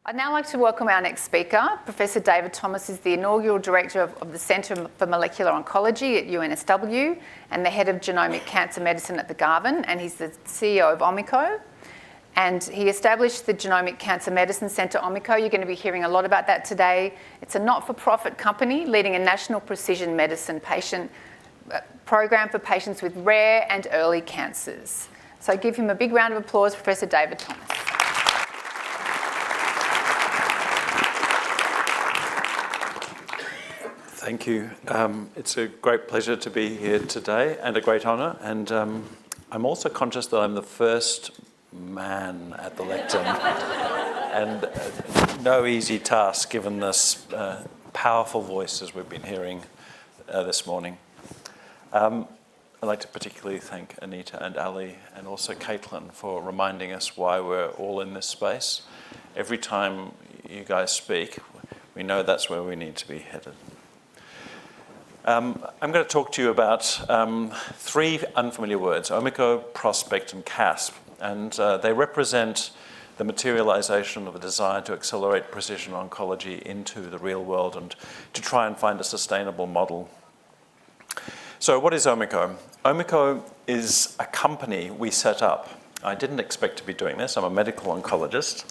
I'd now like to welcome our next speaker. Professor David Thomas is the inaugural director of the Centre for Molecular Oncology at UNSW and the head of Genomic Cancer Medicine at the Garvan, and he's the CEO of Omico. And he established the Genomic Cancer Medicine Centre, Omico. You're going to be hearing a lot about that today. It's a not-for-profit company leading a national precision medicine patient program for patients with rare and early cancers. So give him a big round of applause, Professor David Thomas. Thank you. It's a great pleasure to be here today and a great honour. And I'm also conscious that I'm the first man at the lectern and no easy task given this powerful voices we've been hearing this morning. I'd like to particularly thank Anita and Ali and also Caitlin for reminding us why we're all in this space. Every time you guys speak, we know that's where we need to be headed. I'm going to talk to you about three unfamiliar words, Omico, Prospect and CASP, and they represent the materialization of a desire to accelerate precision oncology into the real world and to try and find a sustainable model. So what is Omico? Omico is a company we set up. I didn't expect to be doing this. I'm a medical oncologist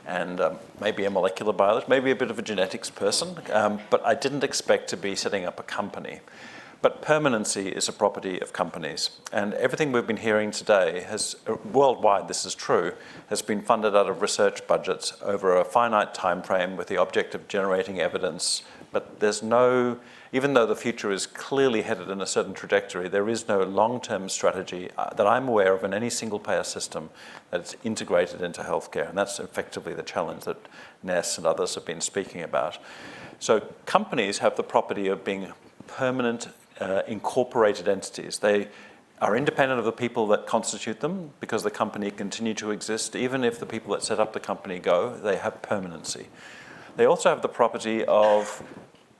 and maybe a molecular biologist, maybe a bit of a genetics person, but I didn't expect to be setting up a company. But permanency is a property of companies, and everything we've been hearing today has, worldwide this is true, has been funded out of research budgets over a finite time frame with the object of generating evidence. But there's no, even though the future is clearly headed in a certain trajectory, there is no long-term strategy that I'm aware of in any single-payer system that's integrated into healthcare, and that's effectively the challenge that Ness and others have been speaking about. So companies have the property of being permanent, incorporated entities. They are independent of the people that constitute them because the company continue to exist. Even if the people that set up the company go, they have permanency. They also have the property of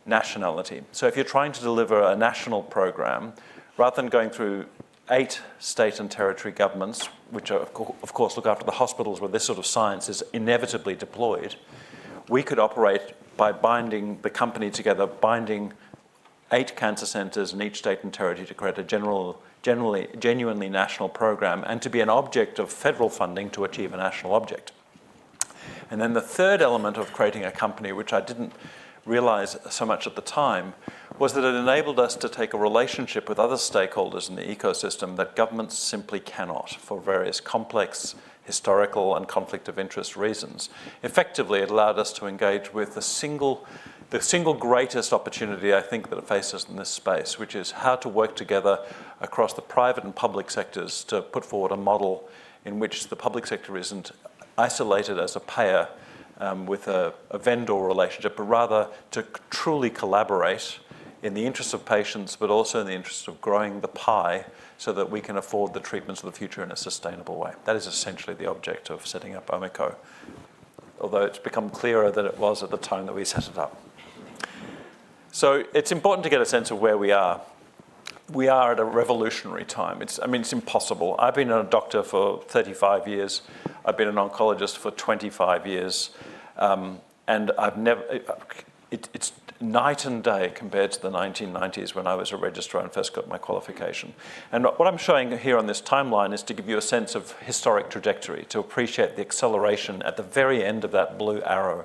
nationality. So if you're trying to deliver a national program, rather than going through 8 state and territory governments, which are, of course look after the hospitals where this sort of science is inevitably deployed, we could operate by binding the company together, binding 8 cancer centres in each state and territory to create a genuinely national program and to be an object of federal funding to achieve a national object. And then the third element of creating a company, which I didn't realize so much at the time, was that it enabled us to take a relationship with other stakeholders in the ecosystem that governments simply cannot for various complex historical and conflict of interest reasons. Effectively, it allowed us to engage with the single greatest opportunity I think that faces in this space, which is how to work together across the private and public sectors to put forward a model in which the public sector isn't isolated as a payer with a vendor relationship, but rather to truly collaborate in the interest of patients, but also in the interest of growing the pie so that we can afford the treatments of the future in a sustainable way. That is essentially the object of setting up Omico, although it's become clearer than it was at the time that we set it up. So it's important to get a sense of where we are. We are at a revolutionary time. It's impossible. I've been a doctor for 35 years. I've been an oncologist for 25 years. And it's night and day compared to the 1990s when I was a registrar and first got my qualification. And what I'm showing here on this timeline is to give you a sense of historic trajectory, to appreciate the acceleration at the very end of that blue arrow.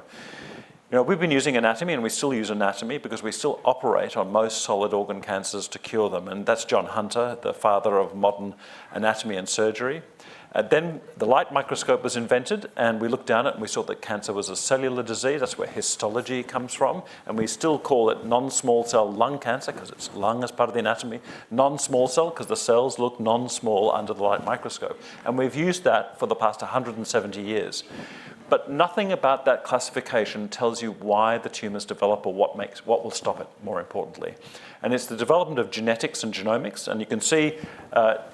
You know, we've been using anatomy, and we still use anatomy because we still operate on most solid organ cancers to cure them. And that's John Hunter, the father of modern anatomy and surgery. Then the light microscope was invented, and we looked down it and we saw that cancer was a cellular disease. That's where histology comes from. And we still call it non-small cell lung cancer because it's lung as part of the anatomy. Non-small cell because the cells look non-small under the light microscope. And we've used that for the past 170 years. But nothing about that classification tells you why the tumours develop or what will stop it, more importantly. And it's the development of genetics and genomics. And you can see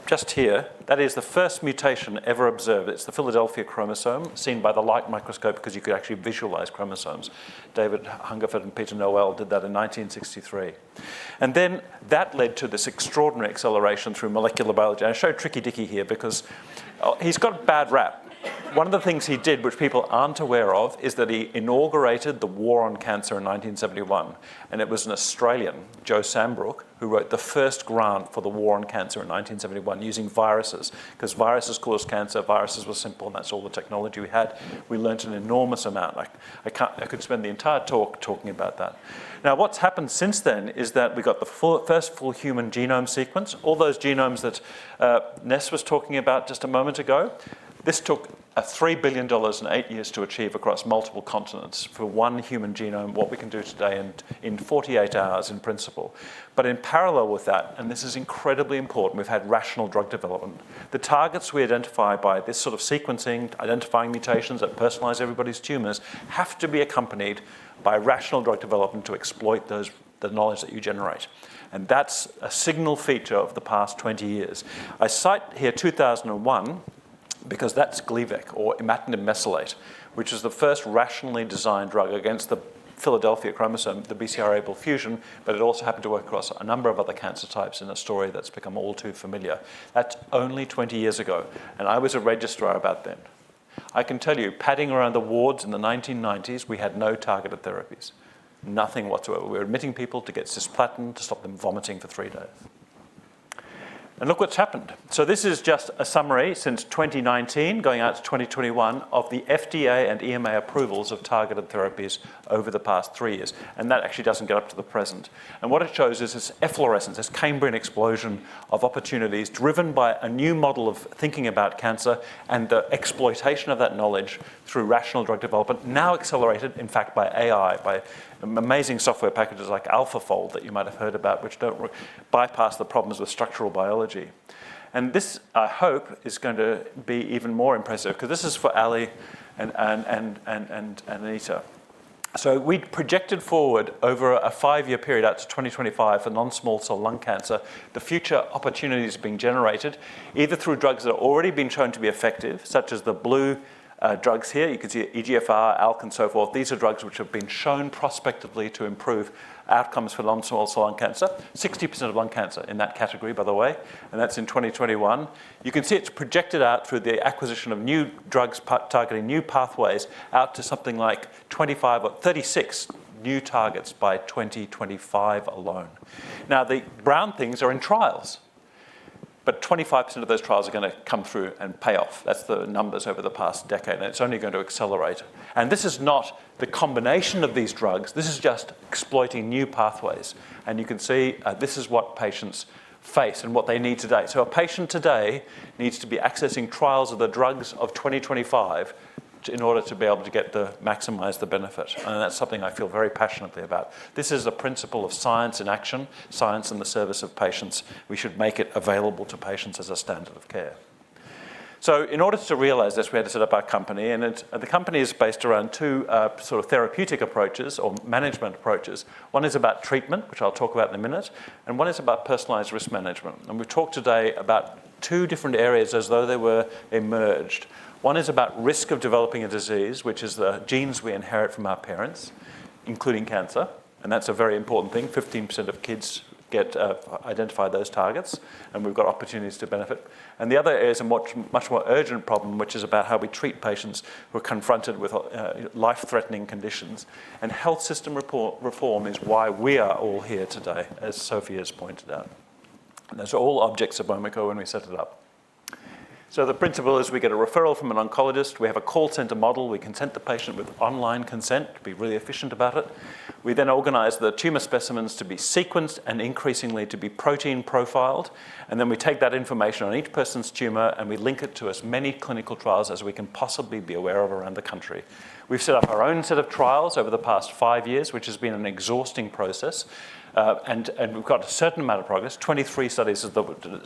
just here, that is the first mutation ever observed. It's the Philadelphia chromosome, seen by the light microscope because you could actually visualize chromosomes. David Hungerford and Peter Noel did that in 1963. And then that led to this extraordinary acceleration through molecular biology. And I showed Tricky Dicky here because he's got a bad rap. one of the things he did, which people aren't aware of, is that he inaugurated the War on Cancer in 1971. And it was an Australian, Joe Sambrook, who wrote the first grant for the War on Cancer in 1971 using viruses, because viruses caused cancer, viruses were simple, and that's all the technology we had. We learned an enormous amount. I could spend the entire talk talking about that. Now, what's happened since then is that we got the first full human genome sequence, all those genomes that Ness was talking about just a moment ago. This took $3 billion in 8 years to achieve across multiple continents for one human genome, what we can do today in 48 hours in principle. But in parallel with that, and this is incredibly important, we've had rational drug development. The targets we identify by this sort of sequencing, identifying mutations that personalize everybody's tumors, have to be accompanied by rational drug development to exploit the knowledge that you generate. And that's a signal feature of the past 20 years. I cite here 2001, because that's Gleevec, or imatinib mesylate, which is the first rationally designed drug against the Philadelphia chromosome, the BCR-ABL fusion, but it also happened to work across a number of other cancer types in a story that's become all too familiar. That's only 20 years ago, and I was a registrar about then. I can tell you, padding around the wards in the 1990s, we had no targeted therapies. Nothing whatsoever. We were admitting people to get cisplatin to stop them vomiting for 3 days. And look what's happened. So this is just a summary since 2019, going out to 2021, of the FDA and EMA approvals of targeted therapies over the past 3 years. And that actually doesn't get up to the present. And what it shows is this efflorescence, this Cambrian explosion of opportunities driven by a new model of thinking about cancer and the exploitation of that knowledge through rational drug development, now accelerated, in fact, by AI, by amazing software packages like AlphaFold that you might have heard about, which don't bypass the problems with structural biology. And this, I hope, is going to be even more impressive, because this is for Ali and Anita. So we projected forward over a 5-year period out to 2025 for non-small cell lung cancer, the future opportunities being generated, either through drugs that have already been shown to be effective, such as the blue drugs here. You can see EGFR, ALK, and so forth. These are drugs which have been shown prospectively to improve outcomes for non-small cell lung cancer. 60% of lung cancer in that category, by the way, and that's in 2021. You can see it's projected out through the acquisition of new drugs targeting new pathways out to something like 25 or 36 new targets by 2025 alone. Now, the brown things are in trials. But 25% of those trials are going to come through and pay off. That's the numbers over the past decade, and it's only going to accelerate. And this is not the combination of these drugs. This is just exploiting new pathways. And you can see this is what patients face and what they need today. So a patient today needs to be accessing trials of the drugs of 2025 in order to be able to maximize the benefit. And that's something I feel very passionately about. This is a principle of science in action, science in the service of patients. We should make it available to patients as a standard of care. So in order to realize this, we had to set up our company, and the company is based around two sort of therapeutic approaches or management approaches. One is about treatment, which I'll talk about in a minute, and one is about personalized risk management. And we've talked today about two different areas as though they were emerged. One is about risk of developing a disease, which is the genes we inherit from our parents, including cancer. And that's a very important thing. 15% of kids identify those targets, and we've got opportunities to benefit. And the other is a much more urgent problem, which is about how we treat patients who are confronted with life-threatening conditions. And health system reform is why we are all here today, as Sophie has pointed out. And those are all objects of Omiko when we set it up. So the principle is we get a referral from an oncologist. We have a call center model. We consent the patient with online consent to be really efficient about it. We then organize the tumor specimens to be sequenced and increasingly to be protein profiled. And then we take that information on each person's tumor and we link it to as many clinical trials as we can possibly be aware of around the country. We've set up our own set of trials over the past 5 years, which has been an exhausting process. And we've got a certain amount of progress, 23 studies of the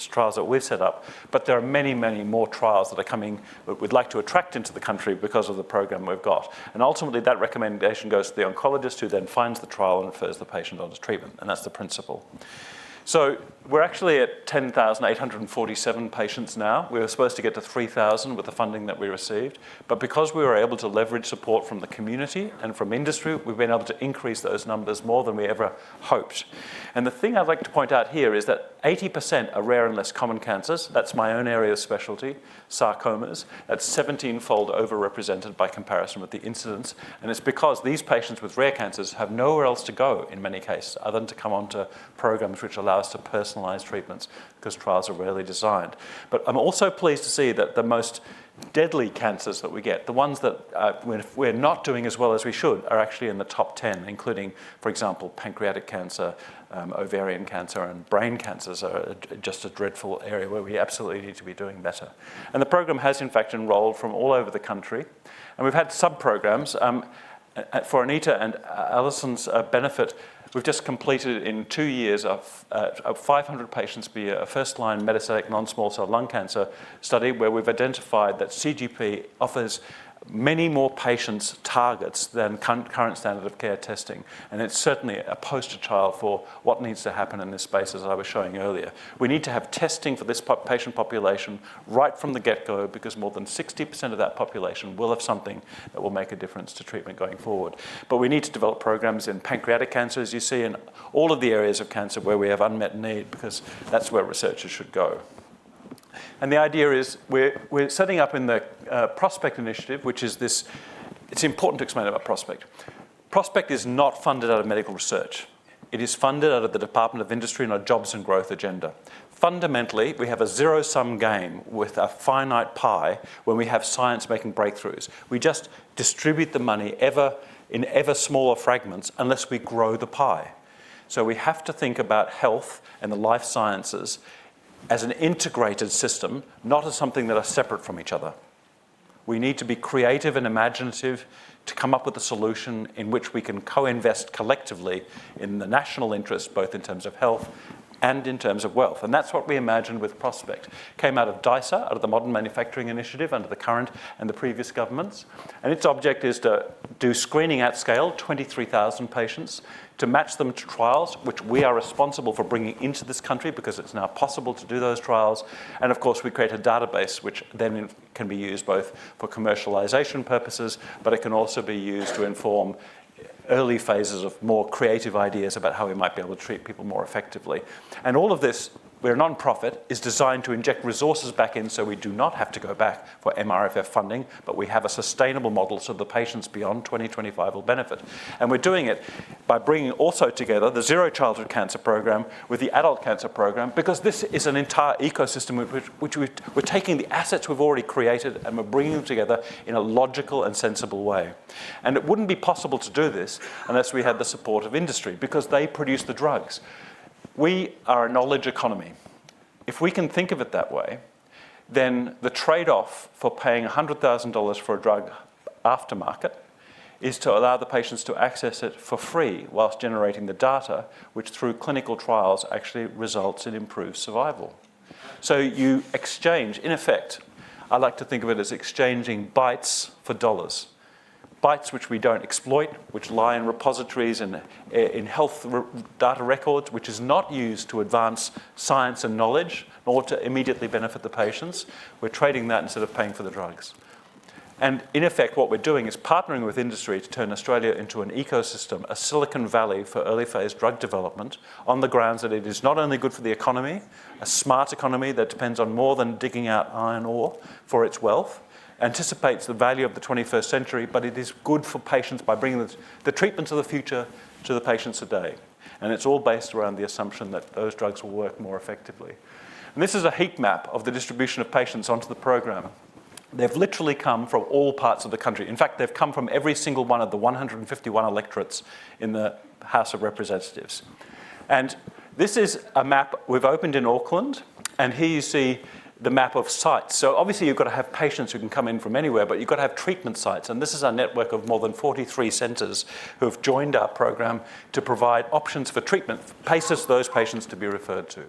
trials that we've set up, but there are many, many more trials that are coming that we'd like to attract into the country because of the program we've got. And ultimately, that recommendation goes to the oncologist who then finds the trial and refers the patient on to treatment, and that's the principle. So we're actually at 10,847 patients now. We were supposed to get to 3,000 with the funding that we received. But because we were able to leverage support from the community and from industry, we've been able to increase those numbers more than we ever hoped. And the thing I'd like to point out here is that 80% are rare and less common cancers. That's my own area of specialty, sarcomas. That's 17-fold overrepresented by comparison with the incidence. And it's because these patients with rare cancers have nowhere else to go in many cases other than to come onto programs which allow us to personalise treatments, because trials are rarely designed. But I'm also pleased to see that the most deadly cancers that we get, the ones that we're not doing as well as we should, are actually in the top 10, including, for example, pancreatic cancer, ovarian cancer, and brain cancers are just a dreadful area where we absolutely need to be doing better. And the program has, in fact, enrolled from all over the country. And we've had sub-programs. For Anita and Alison's benefit, we've just completed in 2 years of 500 patients per year, a first-line metastatic non-small cell lung cancer study where we've identified that CGP offers many more patients targets than current standard of care testing. And it's certainly a poster child for what needs to happen in this space, as I was showing earlier. We need to have testing for this patient population right from the get-go, because more than 60% of that population will have something that will make a difference to treatment going forward. But we need to develop programs in pancreatic cancer, as you see, in all of the areas of cancer where we have unmet need, because that's where researchers should go. And the idea is we're setting up in the Prospect initiative, which is this. It's important to explain about Prospect. Prospect is not funded out of medical research. It is funded out of the Department of Industry and our Jobs and Growth agenda. Fundamentally, we have a zero-sum game with a finite pie when we have science making breakthroughs. We just distribute the money in ever smaller fragments unless we grow the pie. So we have to think about health and the life sciences as an integrated system, not as something that are separate from each other. We need to be creative and imaginative to come up with a solution in which we can co-invest collectively in the national interest, both in terms of health and in terms of wealth. And that's what we imagined with Prospect. Came out of DISA, out of the Modern Manufacturing Initiative under the current and the previous governments. And its object is to do screening at scale, 23,000 patients, to match them to trials, which we are responsible for bringing into this country because it's now possible to do those trials. And of course, we create a database which then can be used both for commercialization purposes, but it can also be used to inform early phases of more creative ideas about how we might be able to treat people more effectively. And all of this, we're a non-profit, is designed to inject resources back in so we do not have to go back for MRFF funding, but we have a sustainable model so the patients beyond 2025 will benefit. And we're doing it by bringing also together the Zero Childhood Cancer Program with the Adult Cancer Program, because this is an entire ecosystem which we're taking the assets we've already created and we're bringing them together in a logical and sensible way. And it wouldn't be possible to do this unless we had the support of industry, because they produce the drugs. We are a knowledge economy. If we can think of it that way, then the trade-off for paying $100,000 for a drug aftermarket is to allow the patients to access it for free whilst generating the data, which through clinical trials actually results in improved survival. So you exchange, in effect, I like to think of it as exchanging bytes for dollars. Bytes which we don't exploit, which lie in repositories and in health data records, which is not used to advance science and knowledge, nor to immediately benefit the patients. We're trading that instead of paying for the drugs. And in effect, what we're doing is partnering with industry to turn Australia into an ecosystem, a Silicon Valley for early phase drug development, on the grounds that it is not only good for the economy, a smart economy that depends on more than digging out iron ore for its wealth, anticipates the value of the 21st century, but it is good for patients by bringing the treatments of the future to the patients today. And it's all based around the assumption that those drugs will work more effectively. And this is a heat map of the distribution of patients onto the program. They've literally come from all parts of the country. In fact, they've come from every single one of the 151 electorates in the House of Representatives. And this is a map we've opened in Auckland, and here you see the map of sites. So obviously you've got to have patients who can come in from anywhere, but you've got to have treatment sites. And this is our network of more than 43 centres who have joined our program to provide options for treatment, places for those patients to be referred to.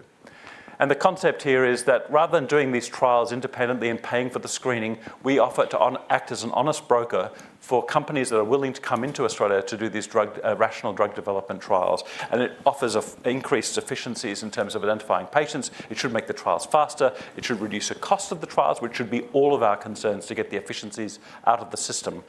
And the concept here is that rather than doing these trials independently and paying for the screening, we offer to act as an honest broker for companies that are willing to come into Australia to do these rational drug development trials. And it offers increased efficiencies in terms of identifying patients. It should make the trials faster. It should reduce the cost of the trials, which should be all of our concerns to get the efficiencies out of the system.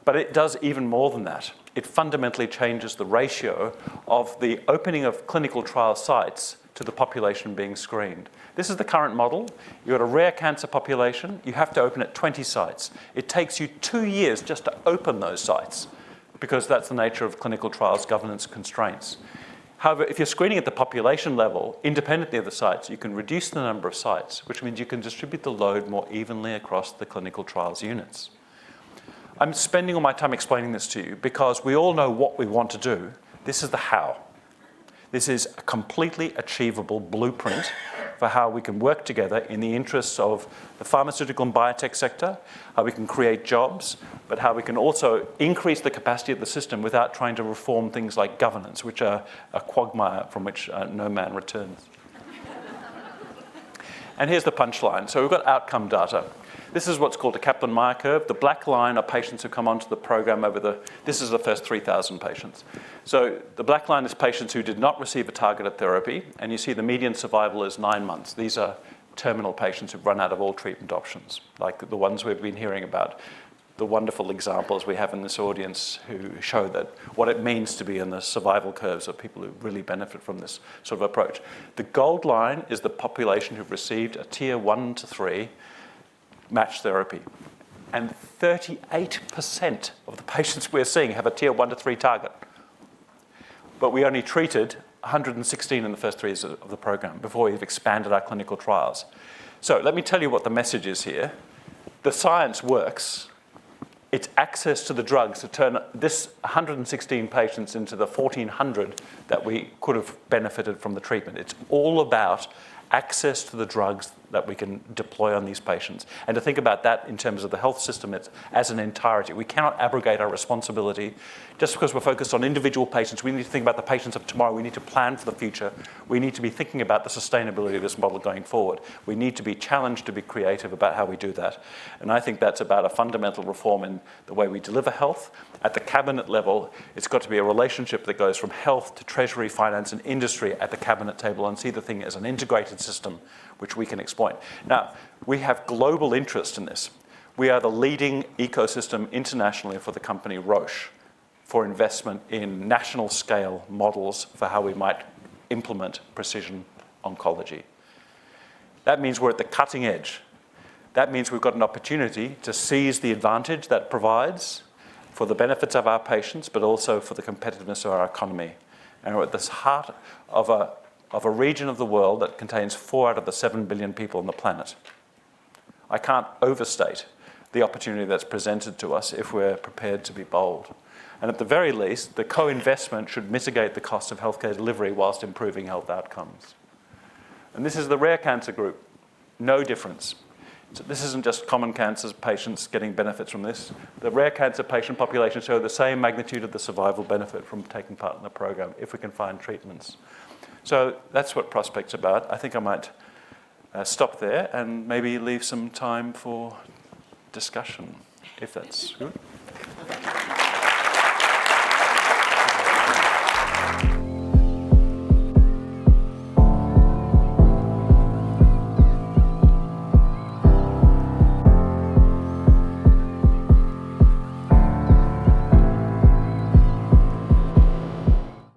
But it does even more than that. It fundamentally changes the ratio of the opening of clinical trial sites to the population being screened. This is the current model. You've got a rare cancer population. You have to open at 20 sites. It takes you 2 years just to open those sites because that's the nature of clinical trials governance constraints. However, if you're screening at the population level, independently of the sites, you can reduce the number of sites, which means you can distribute the load more evenly across the clinical trials units. I'm spending all my time explaining this to you because we all know what we want to do. This is the how. This is a completely achievable blueprint for how we can work together in the interests of the pharmaceutical and biotech sector, how we can create jobs, but how we can also increase the capacity of the system without trying to reform things like governance, which are a quagmire from which no man returns. And here's the punchline. So we've got outcome data. This is what's called a Kaplan-Meier curve. The black line are patients who come onto the program this is the first 3,000 patients. So the black line is patients who did not receive a targeted therapy, and you see the median survival is 9 months. These are terminal patients who've run out of all treatment options, like the ones we've been hearing about. The wonderful examples we have in this audience who show that what it means to be in the survival curves of people who really benefit from this sort of approach. The gold line is the population who've received a tier 1 to 3 match therapy. And 38% of the patients we're seeing have a tier 1 to 3 target. But we only treated 116 in the first 3 years of the program before we've expanded our clinical trials. So let me tell you what the message is here. The science works. It's access to the drugs to turn this 116 patients into the 1,400 that we could have benefited from the treatment. It's all about access to the drugs that we can deploy on these patients. And to think about that in terms of the health system as an entirety. We cannot abrogate our responsibility. Just because we're focused on individual patients, we need to think about the patients of tomorrow. We need to plan for the future. We need to be thinking about the sustainability of this model going forward. We need to be challenged to be creative about how we do that. And I think that's about a fundamental reform in the way we deliver health. At the cabinet level, it's got to be a relationship that goes from health to treasury, finance, and industry at the cabinet table and see the thing as an integrated system which we can exploit. Now, we have global interest in this. We are the leading ecosystem internationally for the company Roche for investment in national scale models for how we might implement precision oncology. That means we're at the cutting edge. That means we've got an opportunity to seize the advantage that provides for the benefits of our patients, but also for the competitiveness of our economy. And we're at the heart of a region of the world that contains 4 out of the 7 billion people on the planet. I can't overstate the opportunity that's presented to us if we're prepared to be bold. And at the very least, the co-investment should mitigate the cost of healthcare delivery whilst improving health outcomes. And this is the rare cancer group. No difference. So this isn't just common cancers patients getting benefits from this. The rare cancer patient population show the same magnitude of the survival benefit from taking part in the program if we can find treatments. So that's what Prospect's about. I think I might stop there and maybe leave some time for discussion, if that's good.